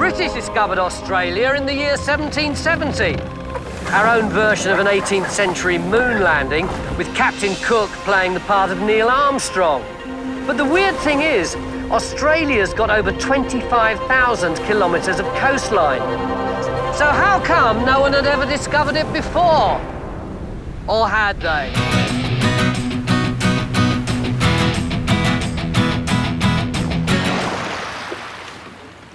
British discovered Australia in the year 1770. Our own version of an 18th century moon landing, with Captain Cook playing the part of Neil Armstrong. But the weird thing is, Australia's got over 25,000 kilometres of coastline. So how come no one had ever discovered it before? Or had they?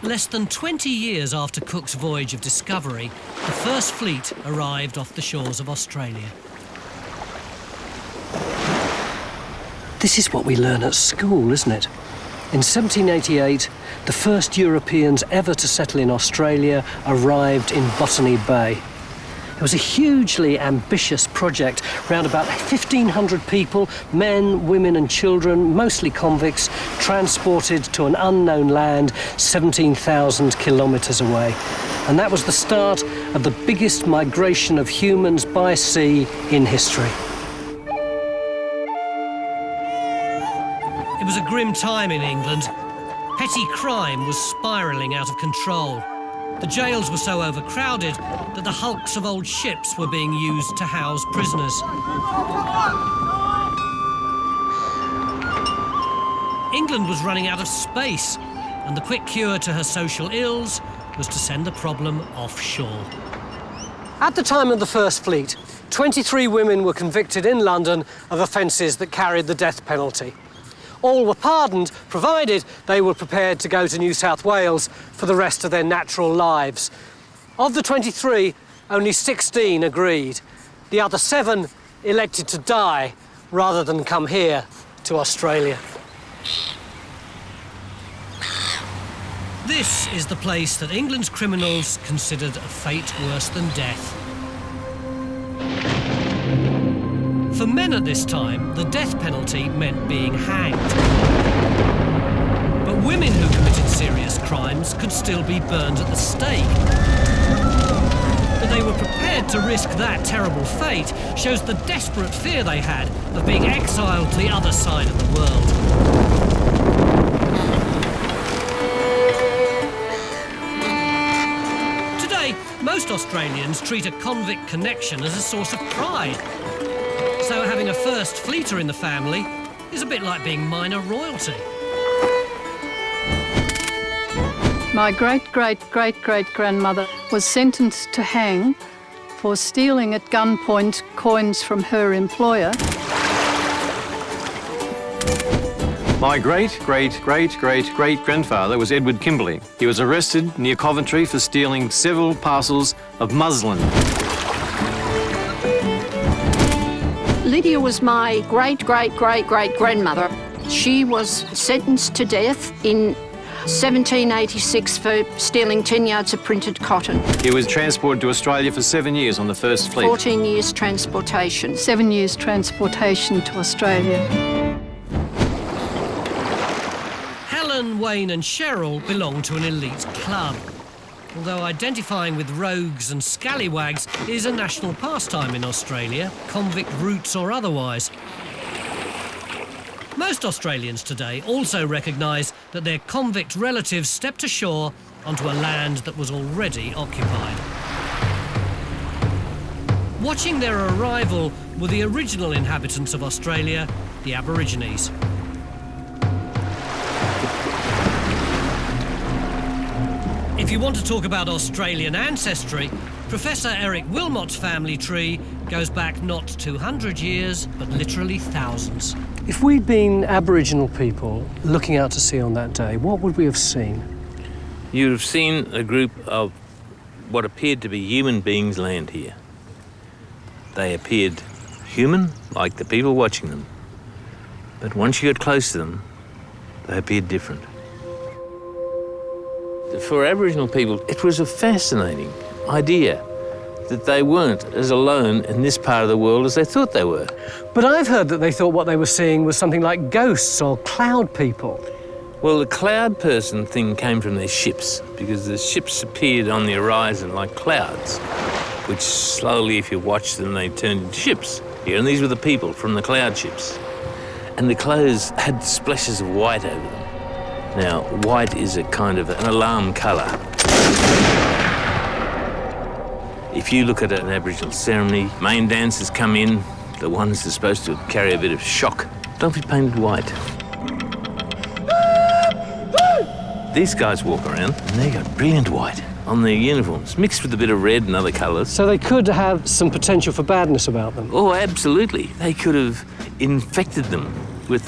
Less than 20 years after Cook's voyage of discovery, the first fleet arrived off the shores of Australia. This is what we learn at school, isn't it? In 1788, the first Europeans ever to settle in Australia arrived in Botany Bay. It was a hugely ambitious project. Around about 1,500 people, men, women and children, mostly convicts, transported to an unknown land 17,000 kilometres away. And that was the start of the biggest migration of humans by sea in history. It was a grim time in England. Petty crime was spiralling out of control. The jails were so overcrowded that the hulks of old ships were being used to house prisoners. England was running out of space, and the quick cure to her social ills was to send the problem offshore. At the time of the First Fleet, 23 women were convicted in London of offences that carried the death penalty. All were pardoned, provided they were prepared to go to New South Wales for the rest of their natural lives. Of the 23, only 16 agreed. The other 7 elected to die rather than come here to Australia. This is the place that England's criminals considered a fate worse than death. For men at this time, the death penalty meant being hanged. But women who committed serious crimes could still be burned at the stake. That they were prepared to risk that terrible fate shows the desperate fear they had of being exiled to the other side of the world. Today, most Australians treat a convict connection as a source of pride. So having a first fleeter in the family is a bit like being minor royalty. My great-great-great-great-grandmother was sentenced to hang for stealing at gunpoint coins from her employer. My great-great-great-great-great-grandfather was Edward Kimberley. He was arrested near Coventry for stealing several parcels of muslin. Lydia was my great-great-great-great-grandmother. She was sentenced to death in 1786 for stealing 10 yards of printed cotton. He was transported to Australia for 7 years on the First Fleet. 14 years transportation. 7 years transportation to Australia. Helen, Wayne and Cheryl belong to an elite club. Although identifying with rogues and scallywags is a national pastime in Australia, convict routes or otherwise. Most Australians today also recognise that their convict relatives stepped ashore onto a land that was already occupied. Watching their arrival were the original inhabitants of Australia, the Aborigines. If you want to talk about Australian ancestry, Professor Eric Wilmot's family tree goes back not 200 years, but literally thousands. If we'd been Aboriginal people looking out to sea on that day, what would we have seen? You'd have seen a group of what appeared to be human beings land here. They appeared human, like the people watching them. But once you got close to them, they appeared different. For Aboriginal people, it was a fascinating idea that they weren't as alone in this part of the world as they thought they were. But I've heard that they thought what they were seeing was something like ghosts or cloud people. Well, the cloud person thing came from their ships, because the ships appeared on the horizon like clouds, which slowly, if you watch them, they turned into ships. And these were the people from the cloud ships. And the clothes had splashes of white over them. Now, white is a kind of an alarm colour. If you look at an Aboriginal ceremony, main dancers come in, the ones that are supposed to carry a bit of shock, don't be painted white. These guys walk around and they got brilliant white on their uniforms, mixed with a bit of red and other colours. So they could have some potential for badness about them. Oh, absolutely. They could have infected them with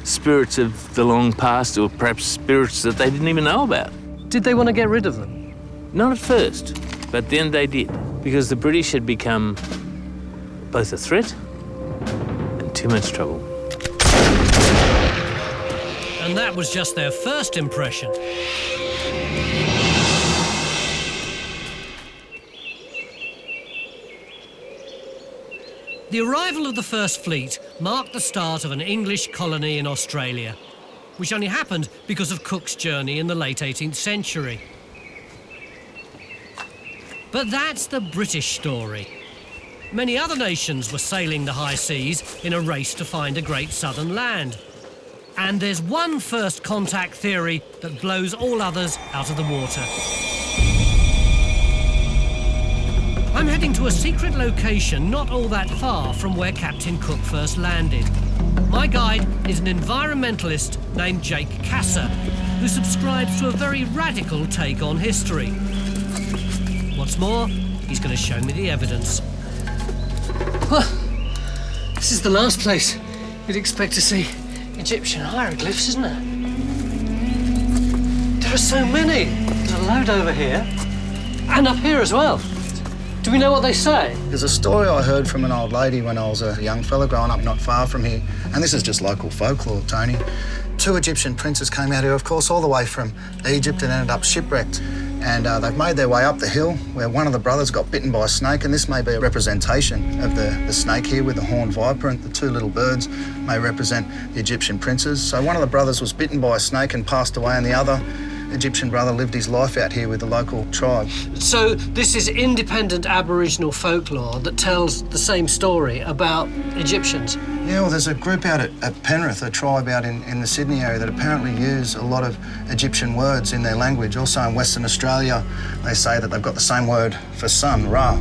spirits of the long past, or perhaps spirits that they didn't even know about. Did they want to get rid of them? Not at first, but then they did, because the British had become both a threat and too much trouble. And that was just their first impression. The arrival of the First Fleet marked the start of an English colony in Australia, which only happened because of Cook's journey in the late 18th century. But that's the British story. Many other nations were sailing the high seas in a race to find a great southern land. And there's one first contact theory that blows all others out of the water. I'm heading to a secret location not all that far from where Captain Cook first landed. My guide is an environmentalist named Jake Kasser, who subscribes to a very radical take on history. What's more, he's going to show me the evidence. Well, this is the last place you'd expect to see Egyptian hieroglyphs, isn't it? There are so many. There's a load over here, and up here as well. Do we know what they say? There's a story I heard from an old lady when I was a young fella growing up not far from here, and this is just local folklore, Tony. 2 Egyptian princes came out here, of course, all the way from Egypt and ended up shipwrecked. And they've made their way up the hill where one of the brothers got bitten by a snake, and this may be a representation of the snake here with the horned viper, and the 2 little birds may represent the Egyptian princes. So one of the brothers was bitten by a snake and passed away, and the other Egyptian brother lived his life out here with the local tribe. So this is independent Aboriginal folklore that tells the same story about Egyptians? Yeah, well, there's a group out at Penrith, a tribe out in the Sydney area that apparently use a lot of Egyptian words in their language. Also in Western Australia, they say that they've got the same word for sun, Ra.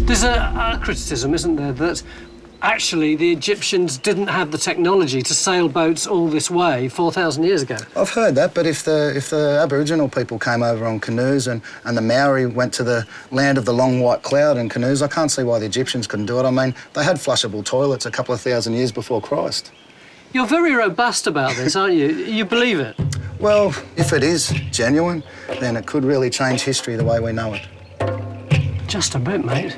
There's a criticism, isn't there, that actually the Egyptians didn't have the technology to sail boats all this way 4,000 years ago. I've heard that, but if the Aboriginal people came over on canoes and the Maori went to the land of the long white cloud in canoes, I can't see why the Egyptians couldn't do it. I mean, they had flushable toilets a couple of thousand years before Christ. You're very robust about this, aren't you? You believe it? Well, if it is genuine, then it could really change history the way we know it. Just a bit, mate.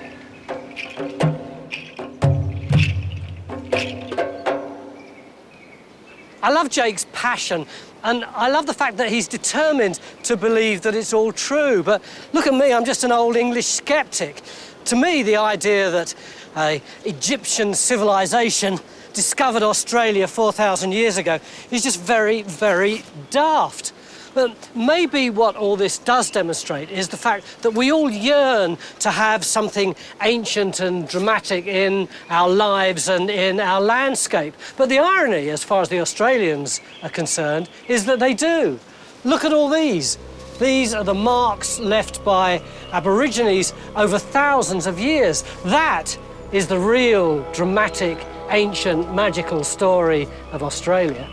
I love Jake's passion, and I love the fact that he's determined to believe that it's all true. But look at me, I'm just an old English sceptic. To me, the idea that an Egyptian civilization discovered Australia 4,000 years ago is just very, very daft. But maybe what all this does demonstrate is the fact that we all yearn to have something ancient and dramatic in our lives and in our landscape. But the irony, as far as the Australians are concerned, is that they do. Look at all these. These are the marks left by Aborigines over thousands of years. That is the real dramatic, ancient, magical story of Australia.